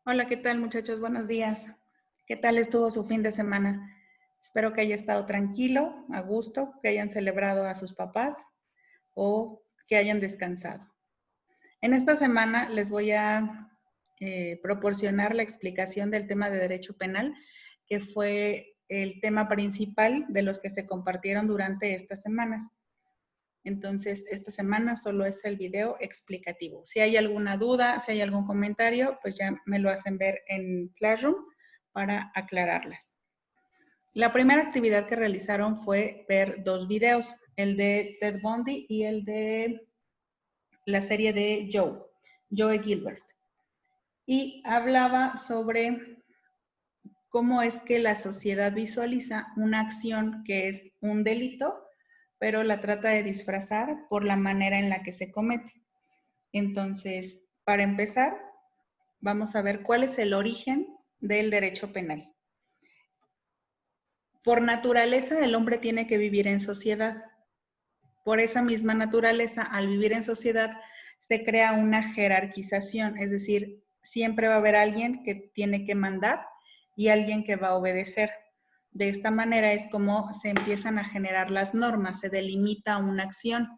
Hola, ¿qué tal muchachos? Buenos días. ¿Qué tal estuvo su fin de semana? Espero que haya estado tranquilo, a gusto, que hayan celebrado a sus papás o que hayan descansado. En esta semana les voy a proporcionar la explicación del tema de derecho penal, que fue el tema principal de los que se compartieron durante estas semanas. Entonces, esta semana solo es el video explicativo. Si hay alguna duda, si hay algún comentario, pues ya me lo hacen ver en Classroom para aclararlas. La primera actividad que realizaron fue ver dos videos, el de Ted Bundy y el de la serie de Joe Gilbert. Y hablaba sobre cómo es que la sociedad visualiza una acción que es un delito, pero la trata de disfrazar por la manera en la que se comete. Entonces, para empezar, vamos a ver cuál es el origen del derecho penal. Por naturaleza, el hombre tiene que vivir en sociedad. Por esa misma naturaleza, al vivir en sociedad, se crea una jerarquización, es decir, siempre va a haber alguien que tiene que mandar y alguien que va a obedecer. De esta manera es como se empiezan a generar las normas, se delimita una acción.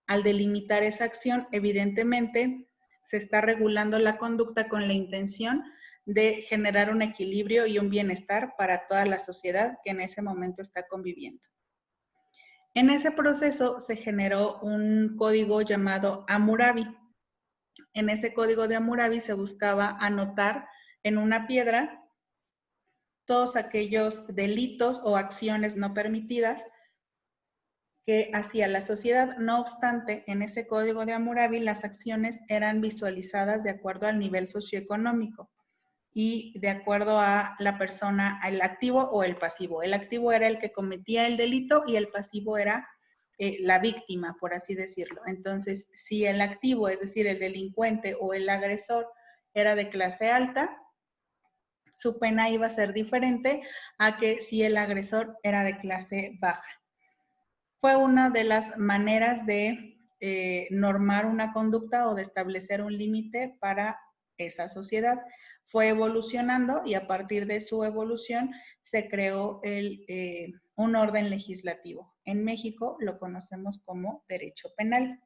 Al delimitar esa acción, evidentemente, se está regulando la conducta con la intención de generar un equilibrio y un bienestar para toda la sociedad que en ese momento está conviviendo. En ese proceso se generó un código llamado Hammurabi. En ese código de Hammurabi se buscaba anotar en una piedra todos aquellos delitos o acciones no permitidas que hacía la sociedad. No obstante, en ese código de Hammurabi las acciones eran visualizadas de acuerdo al nivel socioeconómico y de acuerdo a la persona, al activo o el pasivo. El activo era el que cometía el delito y el pasivo era la víctima, por así decirlo. Entonces, si el activo, es decir, el delincuente o el agresor era de clase alta, su pena iba a ser diferente a que si el agresor era de clase baja. Fue una de las maneras de normar una conducta o de establecer un límite para esa sociedad. Fue evolucionando y a partir de su evolución se creó un orden legislativo. En México lo conocemos como derecho penal.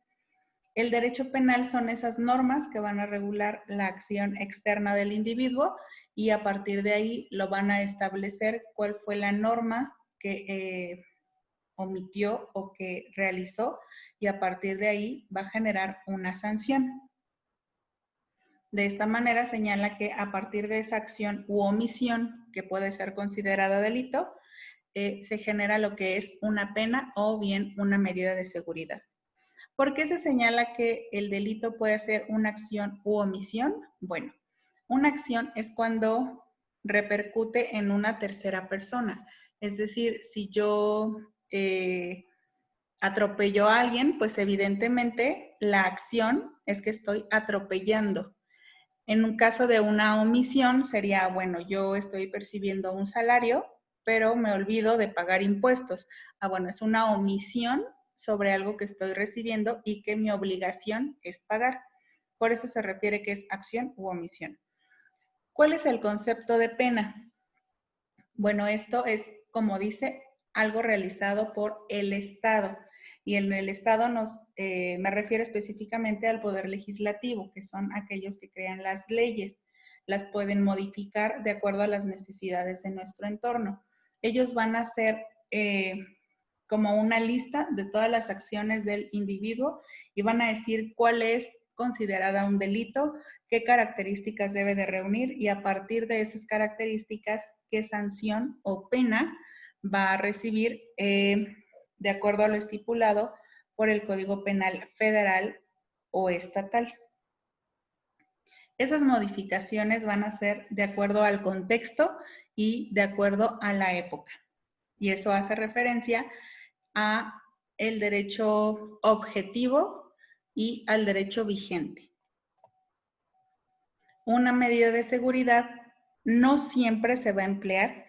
El derecho penal son esas normas que van a regular la acción externa del individuo y a partir de ahí lo van a establecer cuál fue la norma que omitió o que realizó y a partir de ahí va a generar una sanción. De esta manera señala que a partir de esa acción u omisión que puede ser considerada delito, se genera lo que es una pena o bien una medida de seguridad. ¿Por qué se señala que el delito puede ser una acción u omisión? Bueno, una acción es cuando repercute en una tercera persona. Es decir, si yo atropello a alguien, pues evidentemente la acción es que estoy atropellando. En un caso de una omisión sería, bueno, yo estoy percibiendo un salario, pero me olvido de pagar impuestos. Bueno, es una omisión sobre algo que estoy recibiendo y que mi obligación es pagar. Por eso se refiere que es acción u omisión. ¿Cuál es el concepto de pena? Bueno, esto es, como dice, algo realizado por el Estado. Y en el Estado me refiero específicamente al Poder Legislativo, que son aquellos que crean las leyes. Las pueden modificar de acuerdo a las necesidades de nuestro entorno. Ellos van a hacer como una lista de todas las acciones del individuo y van a decir cuál es considerada un delito, qué características debe de reunir y a partir de esas características, qué sanción o pena va a recibir de acuerdo a lo estipulado por el Código Penal Federal o estatal. Esas modificaciones van a ser de acuerdo al contexto y de acuerdo a la época. Y eso hace referencia a el derecho objetivo y al derecho vigente. Una medida de seguridad no siempre se va a emplear,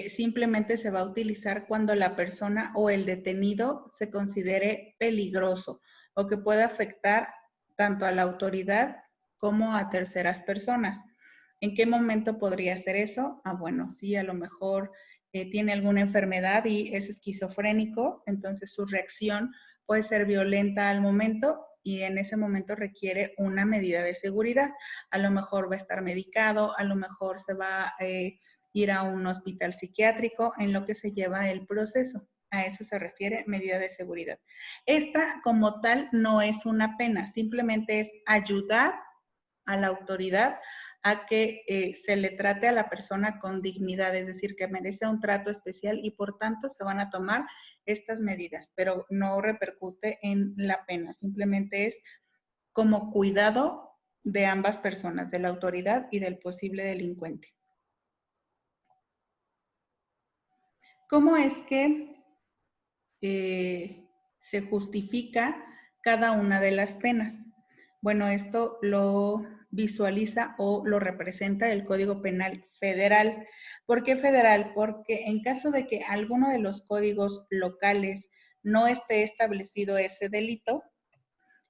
simplemente se va a utilizar cuando la persona o el detenido se considere peligroso o que pueda afectar tanto a la autoridad como a terceras personas. ¿En qué momento podría hacer eso? Ah, bueno, sí, a lo mejor tiene alguna enfermedad y es esquizofrénico, entonces su reacción puede ser violenta al momento y en ese momento requiere una medida de seguridad. A lo mejor va a estar medicado, a lo mejor se va a ir a un hospital psiquiátrico en lo que se lleva el proceso. A eso se refiere medida de seguridad. Esta como tal no es una pena, simplemente es ayudar a la autoridad a que se le trate a la persona con dignidad, es decir, que merece un trato especial y por tanto se van a tomar estas medidas, pero no repercute en la pena, simplemente es como cuidado de ambas personas, de la autoridad y del posible delincuente. ¿Cómo es que se justifica cada una de las penas? Bueno, esto lo visualiza o lo representa el Código Penal Federal. ¿Por qué federal? Porque en caso de que alguno de los códigos locales no esté establecido ese delito,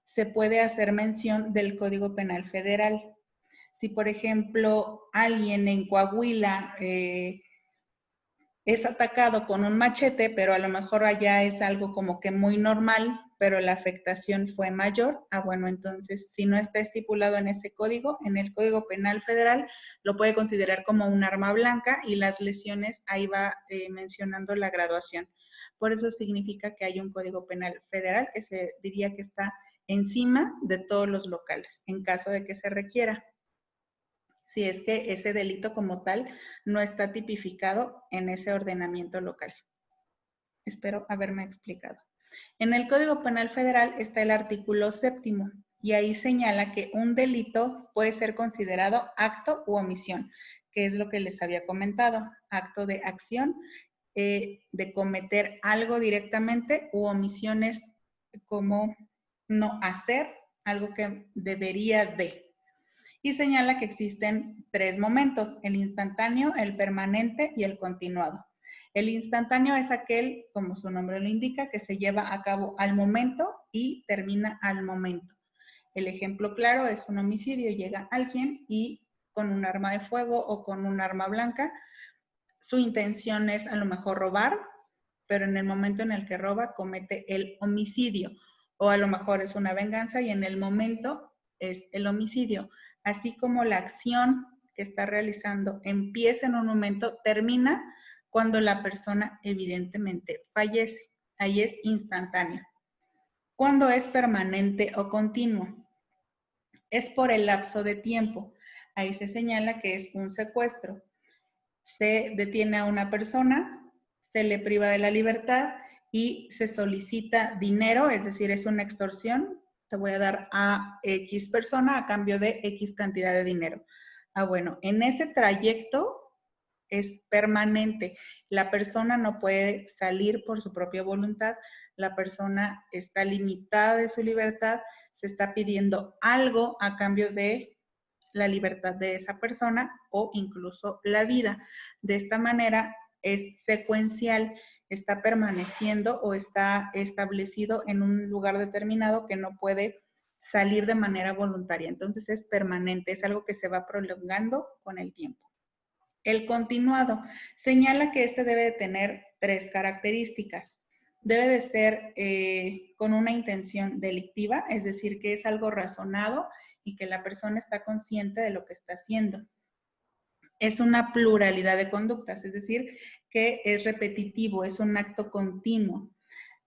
se puede hacer mención del Código Penal Federal. Si, por ejemplo, alguien en Coahuila es atacado con un machete, pero a lo mejor allá es algo como que muy normal, pero la afectación fue mayor, ah, bueno, entonces si no está estipulado en ese código, en el Código Penal Federal, lo puede considerar como un arma blanca y las lesiones, ahí va mencionando la graduación. Por eso significa que hay un Código Penal Federal que se diría que está encima de todos los locales, en caso de que se requiera, si es que ese delito como tal no está tipificado en ese ordenamiento local. Espero haberme explicado. En el Código Penal Federal está el artículo 7º y ahí señala que un delito puede ser considerado acto u omisión, que es lo que les había comentado, acto de acción, de cometer algo directamente u omisiones como no hacer algo que debería de. Y señala que existen 3 momentos, el instantáneo, el permanente y el continuado. El instantáneo es aquel, como su nombre lo indica, que se lleva a cabo al momento y termina al momento. El ejemplo claro es un homicidio, llega alguien y con un arma de fuego o con un arma blanca, su intención es a lo mejor robar, pero en el momento en el que roba comete el homicidio, o a lo mejor es una venganza y en el momento es el homicidio. Así como la acción que está realizando empieza en un momento, termina cuando la persona evidentemente fallece. Ahí es instantáneo. Cuando es permanente o continuo, es por el lapso de tiempo. Ahí se señala que es un secuestro. Se detiene a una persona, se le priva de la libertad y se solicita dinero, es decir, es una extorsión. Te voy a dar a X persona a cambio de X cantidad de dinero. Ah, bueno, en ese trayecto es permanente. La persona no puede salir por su propia voluntad. La persona está limitada de su libertad. Se está pidiendo algo a cambio de la libertad de esa persona o incluso la vida. De esta manera es secuencial, está permaneciendo o está establecido en un lugar determinado que no puede salir de manera voluntaria. Entonces es permanente, es algo que se va prolongando con el tiempo. El continuado señala que este debe de tener 3 características. Debe de ser con una intención delictiva, es decir, que es algo razonado y que la persona está consciente de lo que está haciendo. Es una pluralidad de conductas, es decir, que es repetitivo, es un acto continuo.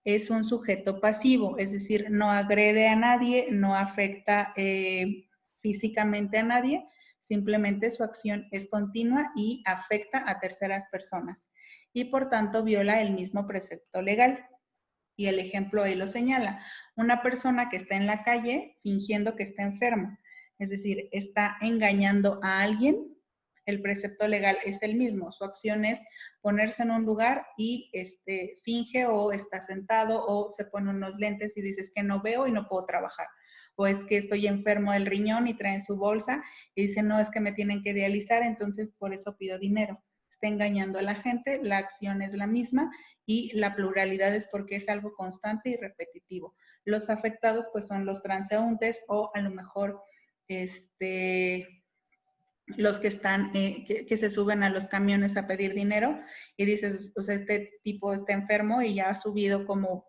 Es un sujeto pasivo, es decir, no agrede a nadie, no afecta físicamente a nadie, simplemente su acción es continua y afecta a terceras personas y por tanto viola el mismo precepto legal. Y el ejemplo ahí lo señala. Una persona que está en la calle fingiendo que está enfermo, es decir, está engañando a alguien, el precepto legal es el mismo. Su acción es ponerse en un lugar y finge o está sentado o se pone unos lentes y dices que no veo y no puedo trabajar. O es que estoy enfermo del riñón y traen su bolsa y dicen, no, es que me tienen que dializar, entonces por eso pido dinero. Está engañando a la gente, la acción es la misma y la pluralidad es porque es algo constante y repetitivo. Los afectados pues son los transeúntes o a lo mejor los que están, que se suben a los camiones a pedir dinero y dices, o sea, este tipo está enfermo y ya ha subido como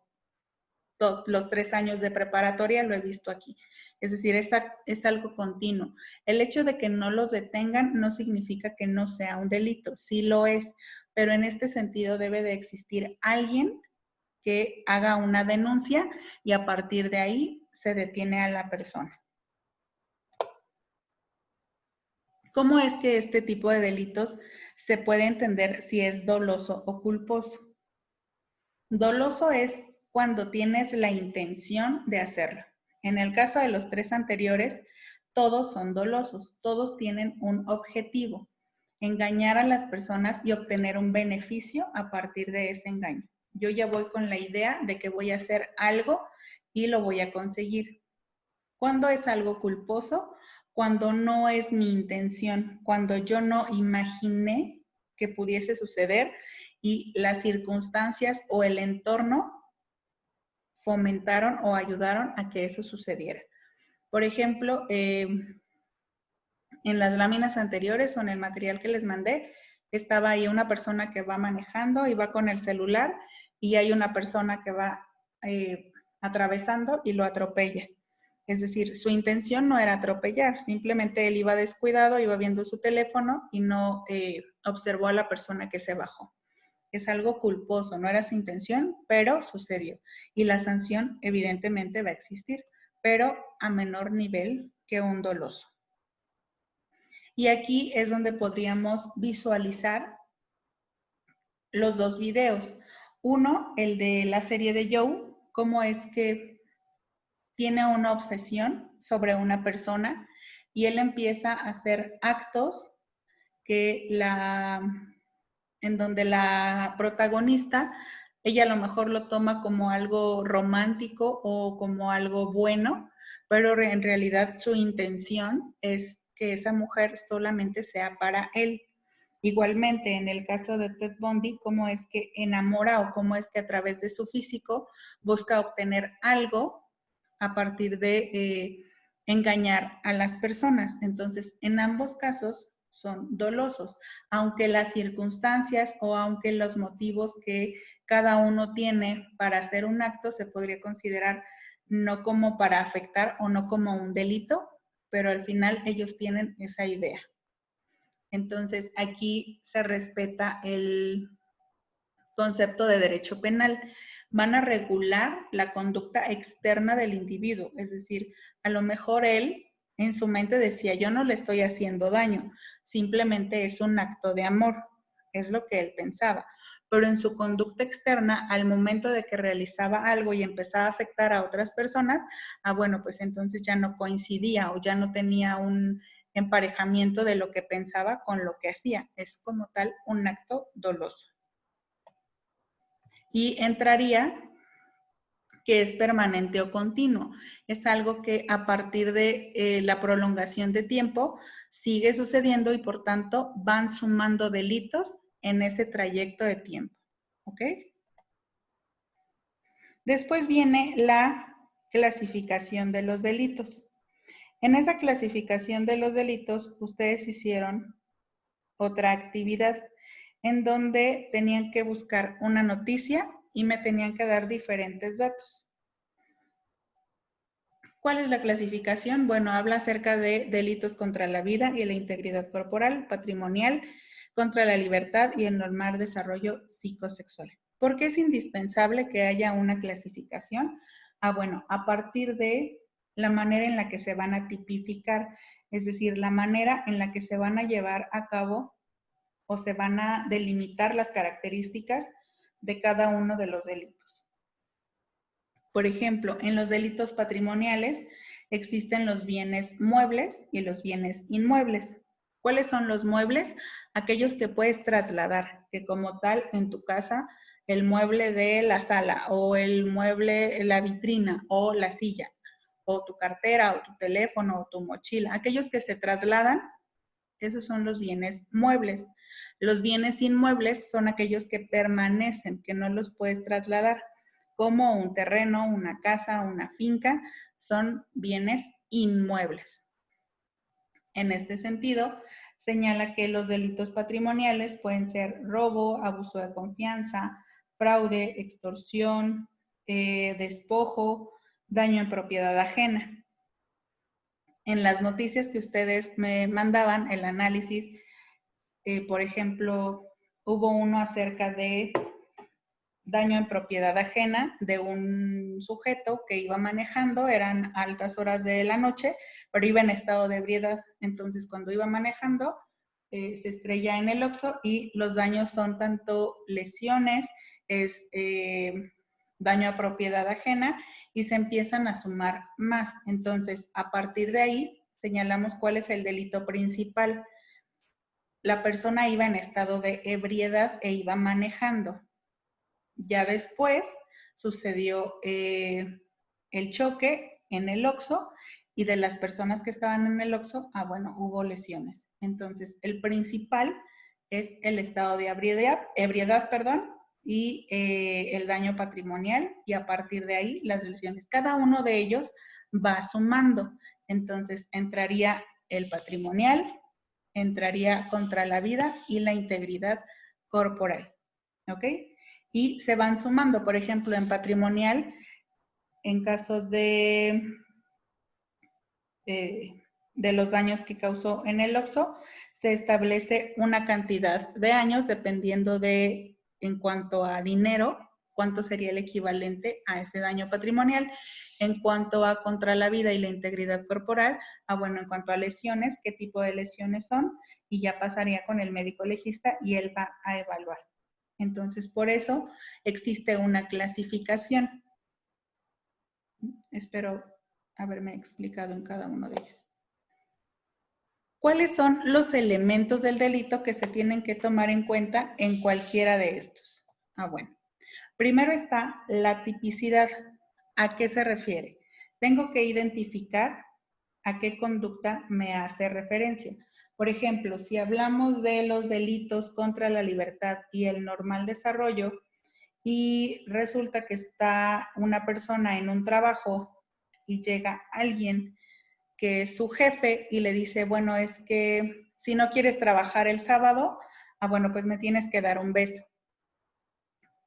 los 3 años de preparatoria, lo he visto aquí. Es decir, es algo continuo. El hecho de que no los detengan no significa que no sea un delito, sí lo es, pero en este sentido debe de existir alguien que haga una denuncia y a partir de ahí se detiene a la persona. ¿Cómo es que este tipo de delitos se puede entender si es doloso o culposo? Doloso es cuando tienes la intención de hacerlo. En el caso de los 3 anteriores, todos son dolosos, todos tienen un objetivo, engañar a las personas y obtener un beneficio a partir de ese engaño. Yo ya voy con la idea de que voy a hacer algo y lo voy a conseguir. ¿Cuándo es algo culposo? Cuando no es mi intención, cuando yo no imaginé que pudiese suceder y las circunstancias o el entorno fomentaron o ayudaron a que eso sucediera. Por ejemplo, en las láminas anteriores o en el material que les mandé, estaba ahí una persona que va manejando y va con el celular y hay una persona que va atravesando y lo atropella. Es decir, su intención no era atropellar, simplemente él iba descuidado, iba viendo su teléfono y no observó a la persona que se bajó. Es algo culposo, no era su intención, pero sucedió. Y la sanción evidentemente va a existir, pero a menor nivel que un doloso. Y aquí es donde podríamos visualizar los dos videos. Uno, el de la serie de Joe, cómo es que tiene una obsesión sobre una persona y él empieza a hacer actos que en donde la protagonista, ella a lo mejor lo toma como algo romántico o como algo bueno, pero en realidad su intención es que esa mujer solamente sea para él. Igualmente, en el caso de Ted Bundy, cómo es que enamora o cómo es que a través de su físico busca obtener algo a partir de engañar a las personas. Entonces, en ambos casos son dolosos, aunque las circunstancias o aunque los motivos que cada uno tiene para hacer un acto se podría considerar no como para afectar o no como un delito, pero al final ellos tienen esa idea. Entonces, aquí se respeta el concepto de derecho penal. Van a regular la conducta externa del individuo, es decir, a lo mejor él en su mente decía, yo no le estoy haciendo daño, simplemente es un acto de amor, es lo que él pensaba. Pero en su conducta externa, al momento de que realizaba algo y empezaba a afectar a otras personas, bueno, pues entonces ya no coincidía o ya no tenía un emparejamiento de lo que pensaba con lo que hacía. Es como tal un acto doloso. Y entraría que es permanente o continuo. Es algo que a partir de la prolongación de tiempo sigue sucediendo y por tanto van sumando delitos en ese trayecto de tiempo. ¿Ok? Después viene la clasificación de los delitos. En esa clasificación de los delitos, ustedes hicieron otra actividad en donde tenían que buscar una noticia y me tenían que dar diferentes datos. ¿Cuál es la clasificación? Bueno, habla acerca de delitos contra la vida y la integridad corporal, patrimonial, contra la libertad y el normal desarrollo psicosexual. ¿Por qué es indispensable que haya una clasificación? Bueno, a partir de la manera en la que se van a tipificar, es decir, la manera en la que se van a llevar a cabo o se van a delimitar las características de cada uno de los delitos. Por ejemplo, en los delitos patrimoniales existen los bienes muebles y los bienes inmuebles. ¿Cuáles son los muebles? Aquellos que puedes trasladar, que como tal en tu casa, el mueble de la sala o el mueble, la vitrina o la silla o tu cartera o tu teléfono o tu mochila, aquellos que se trasladan, esos son los bienes muebles. Los bienes inmuebles son aquellos que permanecen, que no los puedes trasladar, como un terreno, una casa, una finca, son bienes inmuebles. En este sentido, señala que los delitos patrimoniales pueden ser robo, abuso de confianza, fraude, extorsión, despojo, daño en propiedad ajena. En las noticias que ustedes me mandaban, el análisis, por ejemplo, hubo uno acerca de daño en propiedad ajena de un sujeto que iba manejando, eran altas horas de la noche, pero iba en estado de ebriedad. Entonces, cuando iba manejando, se estrella en el Oxxo y los daños son tanto lesiones, daño a propiedad ajena y se empiezan a sumar más. Entonces, a partir de ahí, señalamos cuál es el delito principal. La persona iba en estado de ebriedad e iba manejando. Ya después sucedió el choque en el Oxxo y de las personas que estaban en el Oxxo, hubo lesiones. Entonces, el principal es el estado de ebriedad, y el daño patrimonial, y a partir de ahí las lesiones. Cada uno de ellos va sumando. Entonces, entraría el patrimonial, entraría contra la vida y la integridad corporal. ¿Ok? Y se van sumando. Por ejemplo, en patrimonial, en caso de los daños que causó en el Oxxo, se establece una cantidad de años dependiendo de, en cuanto a dinero, cuánto sería el equivalente a ese daño patrimonial. En cuanto a contra la vida y la integridad corporal, en cuanto a lesiones, qué tipo de lesiones son, y ya pasaría con el médico legista y él va a evaluar. Entonces, por eso existe una clasificación. Espero haberme explicado en cada uno de ellos. ¿Cuáles son los elementos del delito que se tienen que tomar en cuenta en cualquiera de estos? Primero está la tipicidad. ¿A qué se refiere? Tengo que identificar a qué conducta me hace referencia. Por ejemplo, si hablamos de los delitos contra la libertad y el normal desarrollo, y resulta que está una persona en un trabajo y llega alguien que es su jefe y le dice, bueno, es que si no quieres trabajar el sábado, pues me tienes que dar un beso.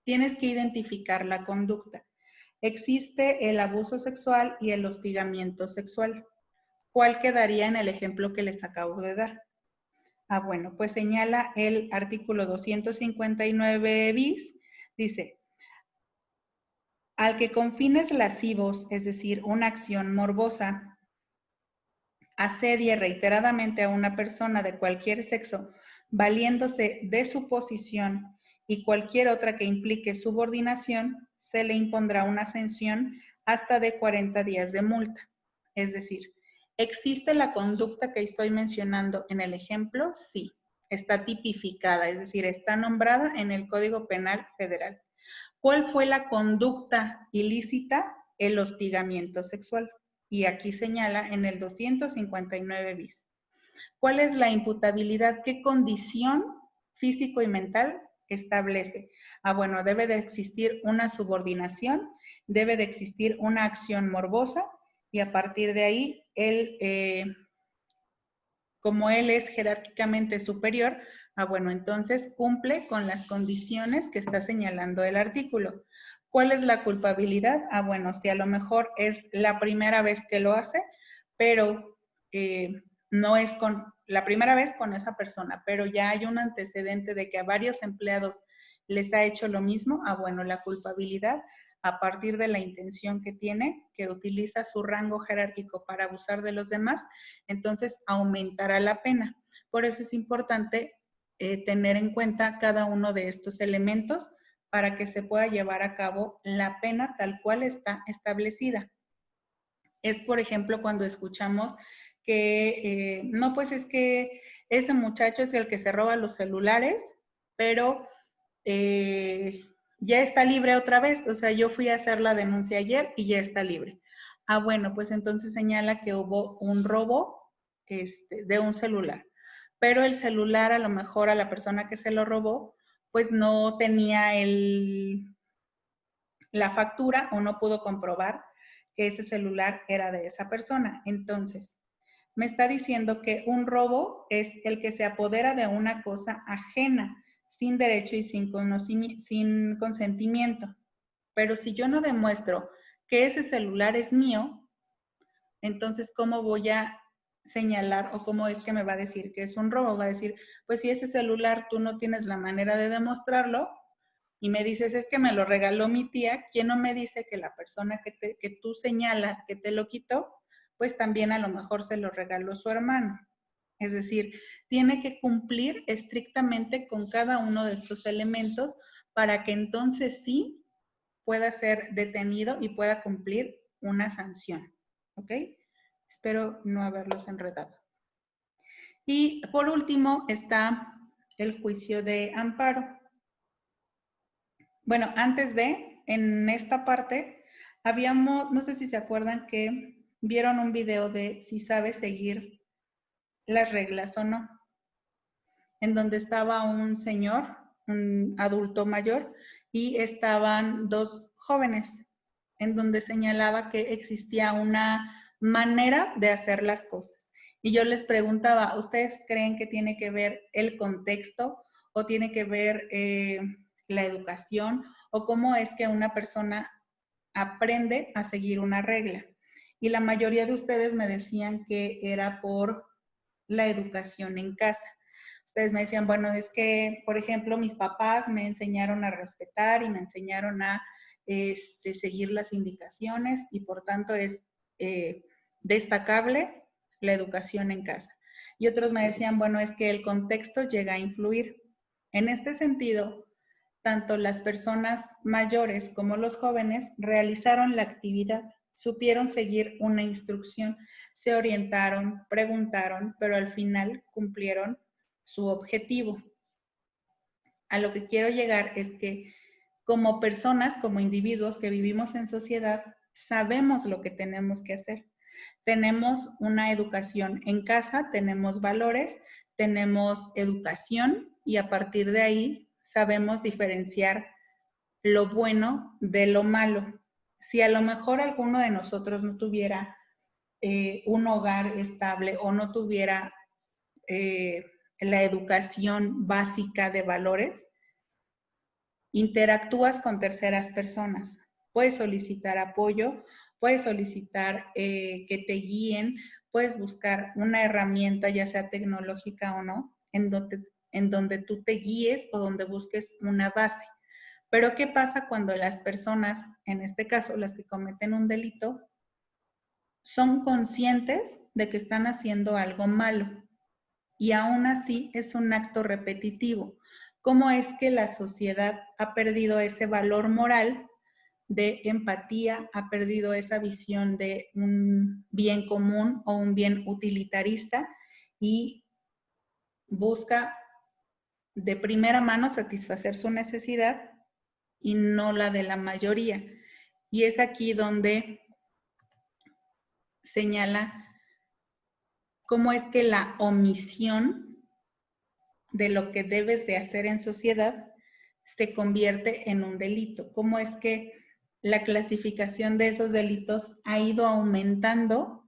Tienes que identificar la conducta. Existe el abuso sexual y el hostigamiento sexual. ¿Cuál quedaría en el ejemplo que les acabo de dar? Pues señala el artículo 259 bis, dice, al que con fines lascivos, es decir, una acción morbosa, asedie reiteradamente a una persona de cualquier sexo, valiéndose de su posición y cualquier otra que implique subordinación, se le impondrá una sanción hasta de 40 días de multa. Es decir, ¿existe la conducta que estoy mencionando en el ejemplo? Sí, está tipificada, es decir, está nombrada en el Código Penal Federal. ¿Cuál fue la conducta ilícita? El hostigamiento sexual. Y aquí señala en el 259 bis. ¿Cuál es la imputabilidad? ¿Qué condición físico y mental establece? Debe de existir una subordinación, debe de existir una acción morbosa y a partir de ahí, como él es jerárquicamente superior, entonces cumple con las condiciones que está señalando el artículo. ¿Cuál es la culpabilidad? Si a lo mejor es la primera vez que lo hace, pero no es la primera vez con esa persona, pero ya hay un antecedente de que a varios empleados les ha hecho lo mismo, la culpabilidad a partir de la intención que tiene, que utiliza su rango jerárquico para abusar de los demás, entonces aumentará la pena. Por eso es importante tener en cuenta cada uno de estos elementos para que se pueda llevar a cabo la pena tal cual está establecida. Es, por ejemplo, cuando escuchamos que, no, pues es que ese muchacho es el que se roba los celulares, pero ya está libre otra vez. O sea, yo fui a hacer la denuncia ayer y ya está libre. Pues entonces señala que hubo un robo de un celular. Pero el celular, a lo mejor a la persona que se lo robó, pues no tenía la factura o no pudo comprobar que ese celular era de esa persona. Entonces, me está diciendo que un robo es el que se apodera de una cosa ajena, sin derecho y sin consentimiento. Pero si yo no demuestro que ese celular es mío, entonces, ¿cómo voy a señalar o cómo es que me va a decir que es un robo? Va a decir, pues si ese celular tú no tienes la manera de demostrarlo y me dices, es que me lo regaló mi tía, ¿quién no me dice que la persona que tú señalas que te lo quitó, pues también a lo mejor se lo regaló su hermano? Es decir, tiene que cumplir estrictamente con cada uno de estos elementos para que entonces sí pueda ser detenido y pueda cumplir una sanción. ¿Ok? Espero no haberlos enredado. Y por último está el juicio de amparo. Bueno, antes de, en esta parte, habíamos, no sé si se acuerdan que vieron un video de si sabes seguir las reglas o no, en donde estaba un señor, un adulto mayor, y estaban dos jóvenes, en donde señalaba que existía una manera de hacer las cosas. Y yo les preguntaba, ¿ustedes creen que tiene que ver el contexto o tiene que ver la educación o cómo es que una persona aprende a seguir una regla? Y la mayoría de ustedes me decían que era por la educación en casa. Ustedes me decían, bueno, es que, por ejemplo, mis papás me enseñaron a respetar y me enseñaron a seguir las indicaciones y por tanto es destacable la educación en casa. Y otros me decían, bueno, es que el contexto llega a influir. En este sentido, tanto las personas mayores como los jóvenes realizaron la actividad, supieron seguir una instrucción, se orientaron, preguntaron, pero al final cumplieron su objetivo. A lo que quiero llegar es que como personas, como individuos que vivimos en sociedad, sabemos lo que tenemos que hacer. Tenemos una educación en casa, tenemos valores, tenemos educación y a partir de ahí sabemos diferenciar lo bueno de lo malo. Si a lo mejor alguno de nosotros no tuviera un hogar estable o no tuviera la educación básica de valores, interactúas con terceras personas. Puedes solicitar apoyo, puedes solicitar que te guíen, puedes buscar una herramienta, ya sea tecnológica o no, en donde tú te guíes o donde busques una base. Pero ¿qué pasa cuando las personas, en este caso las que cometen un delito, son conscientes de que están haciendo algo malo y aún así es un acto repetitivo? ¿Cómo es que la sociedad ha perdido ese valor moral de empatía, ha perdido esa visión de un bien común o un bien utilitarista y busca de primera mano satisfacer su necesidad y no la de la mayoría? Y es aquí donde señala cómo es que la omisión de lo que debes de hacer en sociedad se convierte en un delito. Cómo es que la clasificación de esos delitos ha ido aumentando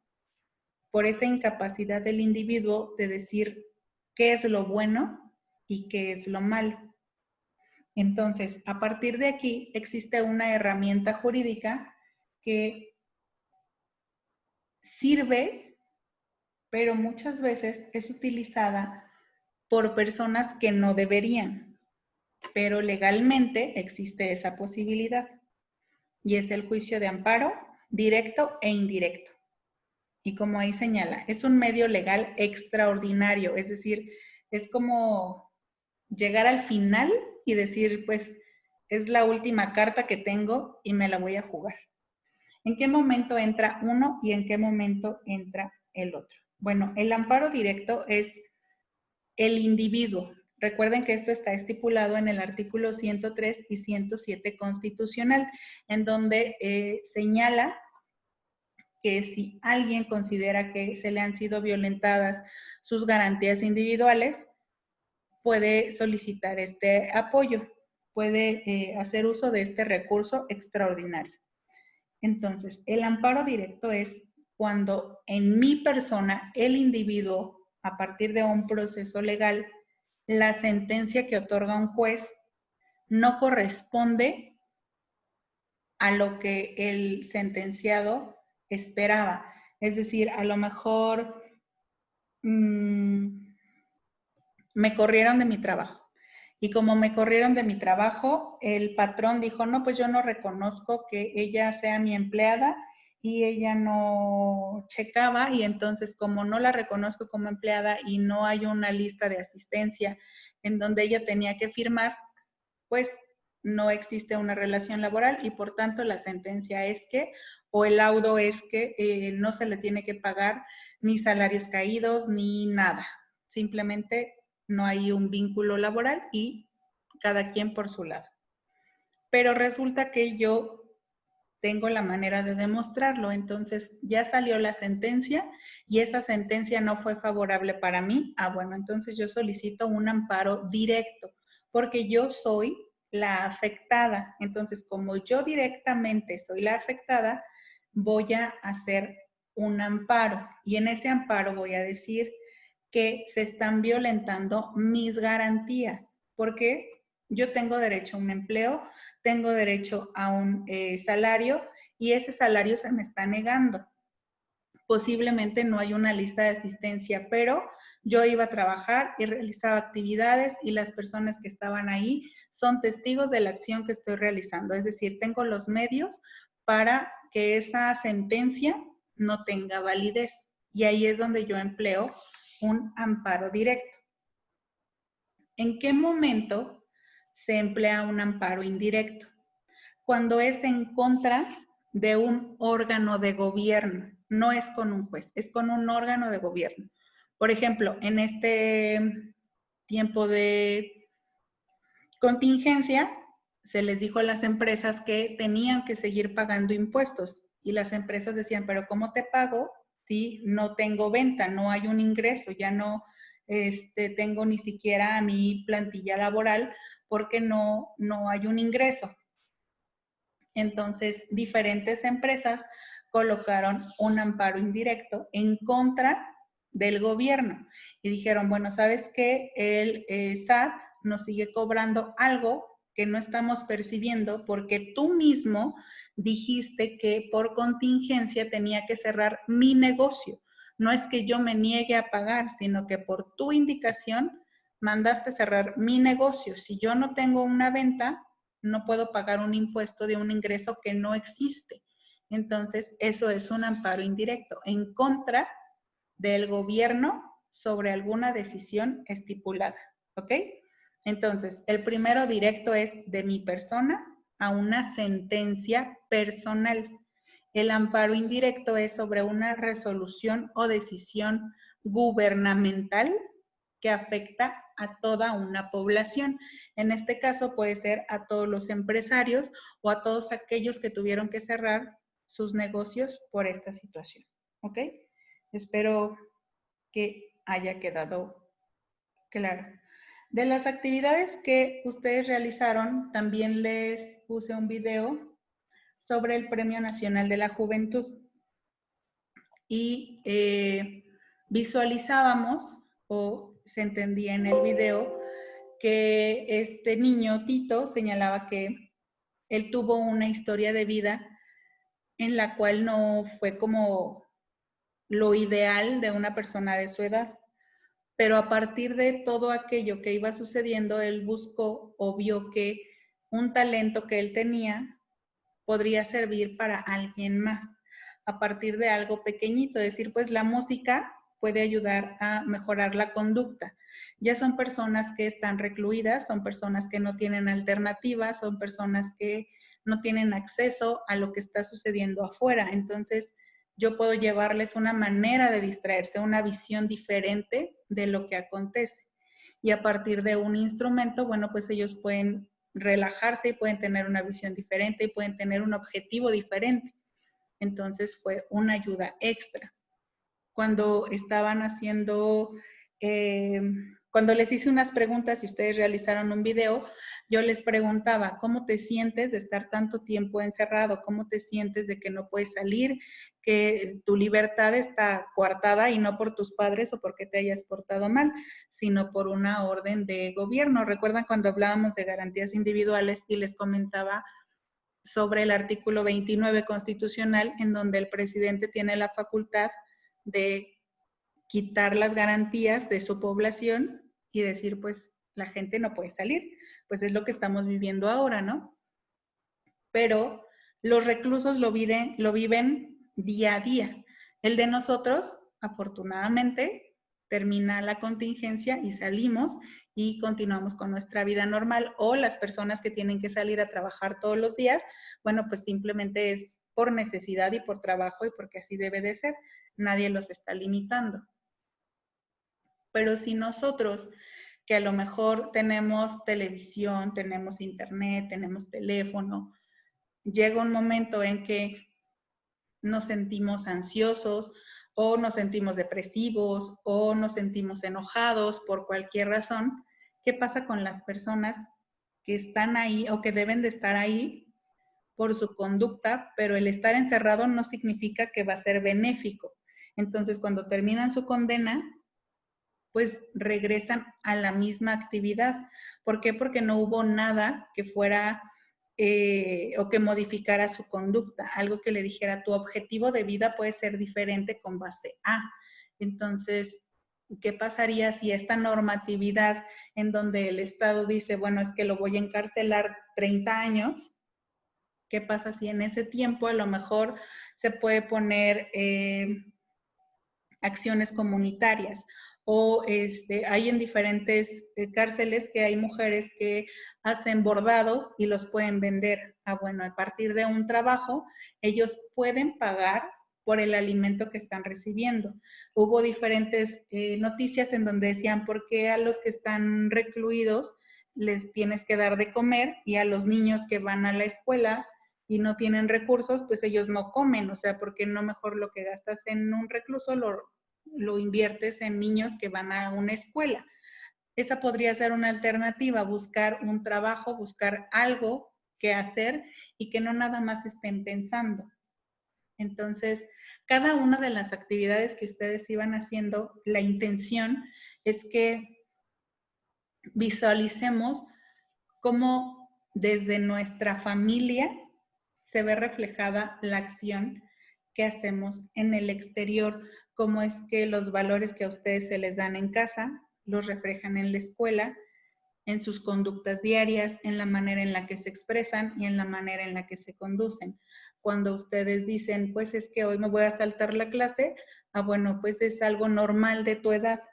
por esa incapacidad del individuo de decir qué es lo bueno y qué es lo malo. Entonces, a partir de aquí existe una herramienta jurídica que sirve, pero muchas veces es utilizada por personas que no deberían, pero legalmente existe esa posibilidad y es el juicio de amparo directo e indirecto. Y como ahí señala, es un medio legal extraordinario, es decir, es como llegar al final y decir, pues, es la última carta que tengo y me la voy a jugar. ¿En qué momento entra uno y en qué momento entra el otro? Bueno, el amparo directo es el individuo. Recuerden que esto está estipulado en el artículo 103 y 107 constitucional, en donde señala que si alguien considera que se le han sido violentadas sus garantías individuales, puede solicitar este apoyo, puede hacer uso de este recurso extraordinario. Entonces, el amparo directo es cuando en mi persona, el individuo, a partir de un proceso legal, la sentencia que otorga un juez no corresponde a lo que el sentenciado esperaba. Es decir, a lo mejor me corrieron de mi trabajo. Y como me corrieron de mi trabajo, el patrón dijo, no, pues yo no reconozco que ella sea mi empleada y ella no checaba, y entonces como no la reconozco como empleada y no hay una lista de asistencia en donde ella tenía que firmar, pues no existe una relación laboral y por tanto la sentencia es que, o el laudo es que no se le tiene que pagar ni salarios caídos ni nada. Simplemente no hay un vínculo laboral y cada quien por su lado. Pero resulta que yo tengo la manera de demostrarlo, entonces ya salió la sentencia y esa sentencia no fue favorable para mí. Bueno, entonces yo solicito un amparo directo porque yo soy la afectada. Entonces, como yo directamente soy la afectada, voy a hacer un amparo y en ese amparo voy a decir que se están violentando mis garantías, porque yo tengo derecho a un empleo, tengo derecho a un salario y ese salario se me está negando. Posiblemente no hay una lista de asistencia, pero yo iba a trabajar y realizaba actividades y las personas que estaban ahí son testigos de la acción que estoy realizando. Es decir, tengo los medios para que esa sentencia no tenga validez. Y ahí es donde yo empleo un amparo directo. ¿En qué momento se emplea un amparo indirecto? Cuando es en contra de un órgano de gobierno, no es con un juez, es con un órgano de gobierno. Por ejemplo, en este tiempo de contingencia, se les dijo a las empresas que tenían que seguir pagando impuestos y las empresas decían, pero ¿cómo te pago si no tengo venta, no hay un ingreso, ya no tengo ni siquiera mi plantilla laboral porque no hay un ingreso? Entonces, diferentes empresas colocaron un amparo indirecto en contra del gobierno y dijeron, bueno, ¿sabes qué? El SAT nos sigue cobrando algo que no estamos percibiendo porque tú mismo dijiste que por contingencia tenía que cerrar mi negocio. No es que yo me niegue a pagar, sino que por tu indicación mandaste cerrar mi negocio. Si yo no tengo una venta, no puedo pagar un impuesto de un ingreso que no existe. Entonces, eso es un amparo indirecto en contra del gobierno sobre alguna decisión estipulada, ¿ok? Entonces, el primero directo es de mi persona a una sentencia personal. El amparo indirecto es sobre una resolución o decisión gubernamental que afecta a toda una población. En este caso puede ser a todos los empresarios o a todos aquellos que tuvieron que cerrar sus negocios por esta situación. ¿Ok? Espero que haya quedado claro. De las actividades que ustedes realizaron, también les puse un video sobre el Premio Nacional de la Juventud. Y visualizábamos, o se entendía en el video, que este niño, Tito, señalaba que él tuvo una historia de vida en la cual no fue como lo ideal de una persona de su edad. Pero a partir de todo aquello que iba sucediendo, él buscó o vio que un talento que él tenía podría servir para alguien más a partir de algo pequeñito, decir, pues la música puede ayudar a mejorar la conducta. Ya son personas que están recluidas, son personas que no tienen alternativas, son personas que no tienen acceso a lo que está sucediendo afuera. Entonces, yo puedo llevarles una manera de distraerse, una visión diferente de lo que acontece. Y a partir de un instrumento, bueno, pues ellos pueden relajarse y pueden tener una visión diferente y pueden tener un objetivo diferente. Entonces fue una ayuda extra. Cuando estaban haciendo, cuando les hice unas preguntas y ustedes realizaron un video, yo les preguntaba, ¿cómo te sientes de estar tanto tiempo encerrado? ¿Cómo te sientes de que no puedes salir? que tu libertad está coartada y no por tus padres o porque te hayas portado mal, sino por una orden de gobierno. ¿Recuerdan cuando hablábamos de garantías individuales y les comentaba sobre el artículo 29 constitucional, en donde el presidente tiene la facultad de quitar las garantías de su población y decir, pues, la gente no puede salir? Pues es lo que estamos viviendo ahora, ¿no? Pero los reclusos lo viven día a día. El de nosotros, afortunadamente, termina la contingencia y salimos y continuamos con nuestra vida normal. O las personas que tienen que salir a trabajar todos los días, bueno, pues simplemente es por necesidad y por trabajo y porque así debe de ser. Nadie los está limitando. Pero si nosotros, que a lo mejor tenemos televisión, tenemos internet, tenemos teléfono, llega un momento en que nos sentimos ansiosos o nos sentimos depresivos o nos sentimos enojados por cualquier razón, ¿qué pasa con las personas que están ahí o que deben de estar ahí por su conducta, pero el estar encerrado no significa que va a ser benéfico? Entonces, cuando terminan su condena, pues regresan a la misma actividad. ¿Por qué? Porque no hubo nada que fuera o que modificara su conducta, algo que le dijera, tu objetivo de vida puede ser diferente con base a. Entonces, ¿qué pasaría si esta normatividad en donde el Estado dice, bueno, es que lo voy a encarcelar 30 años, qué pasa si en ese tiempo a lo mejor se puede poner acciones comunitarias? O hay en diferentes cárceles que hay mujeres que hacen bordados y los pueden vender. Bueno, a partir de un trabajo, ellos pueden pagar por el alimento que están recibiendo. Hubo diferentes noticias en donde decían, ¿por qué a los que están recluidos les tienes que dar de comer y a los niños que van a la escuela y no tienen recursos, pues ellos no comen? O sea, ¿por qué no mejor lo que gastas en un recluso lo inviertes en niños que van a una escuela? Esa podría ser una alternativa, buscar un trabajo, buscar algo que hacer y que no nada más estén pensando. Entonces, cada una de las actividades que ustedes iban haciendo, la intención es que visualicemos cómo desde nuestra familia se ve reflejada la acción que hacemos en el exterior, cómo es que los valores que a ustedes se les dan en casa los reflejan en la escuela, en sus conductas diarias, en la manera en la que se expresan y en la manera en la que se conducen. Cuando ustedes dicen, pues es que hoy me voy a saltar la clase, bueno, pues es algo normal de tu edad,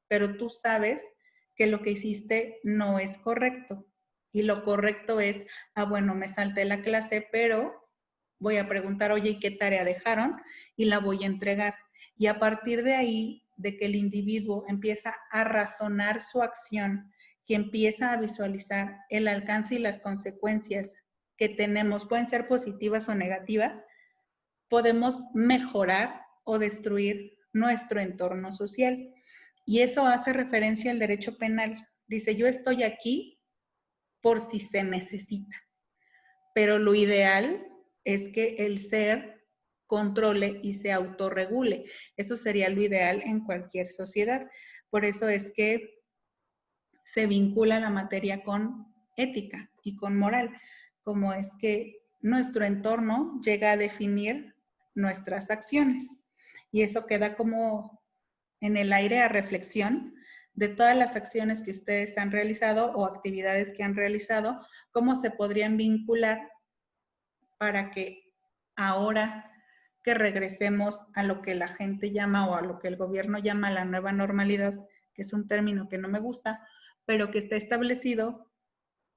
pero tú sabes que lo que hiciste no es correcto. Y lo correcto es, bueno, me salté la clase, pero voy a preguntar, oye, ¿y qué tarea dejaron? Y la voy a entregar. Y a partir de ahí, de que el individuo empieza a razonar su acción, que empieza a visualizar el alcance y las consecuencias que tenemos, pueden ser positivas o negativas, podemos mejorar o destruir nuestro entorno social. Y eso hace referencia al derecho penal. Dice, yo estoy aquí por si se necesita. Pero lo ideal es que el ser controle y se autorregule. Eso sería lo ideal en cualquier sociedad. Por eso es que se vincula la materia con ética y con moral, como es que nuestro entorno llega a definir nuestras acciones. Y eso queda como en el aire a reflexión de todas las acciones que ustedes han realizado o actividades que han realizado, cómo se podrían vincular para que ahora que regresemos a lo que la gente llama o a lo que el gobierno llama la nueva normalidad, que es un término que no me gusta, pero que está establecido,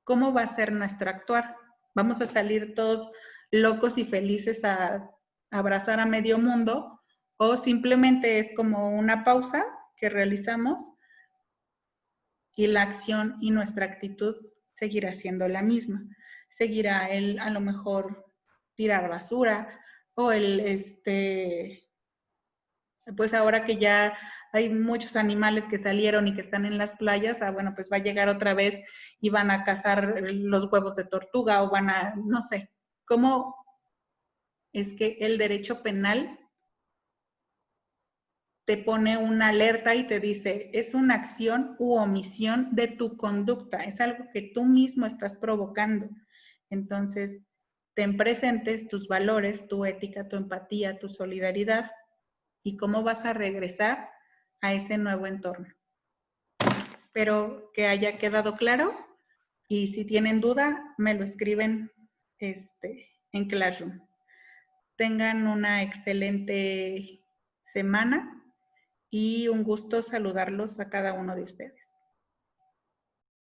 ¿cómo va a ser nuestro actuar? ¿Vamos a salir todos locos y felices a abrazar a medio mundo? ¿O simplemente es como una pausa que realizamos y la acción y nuestra actitud seguirá siendo la misma? Seguirá el, a lo mejor, tirar basura o pues ahora que ya hay muchos animales que salieron y que están en las playas, bueno, pues va a llegar otra vez y van a cazar los huevos de tortuga o van a, no sé, ¿cómo es que el derecho penal te pone una alerta y te dice, es una acción u omisión de tu conducta, es algo que tú mismo estás provocando. Entonces, ten presentes tus valores, tu ética, tu empatía, tu solidaridad y cómo vas a regresar a ese nuevo entorno. Espero que haya quedado claro y si tienen duda, me lo escriben en Classroom. Tengan una excelente semana y un gusto saludarlos a cada uno de ustedes.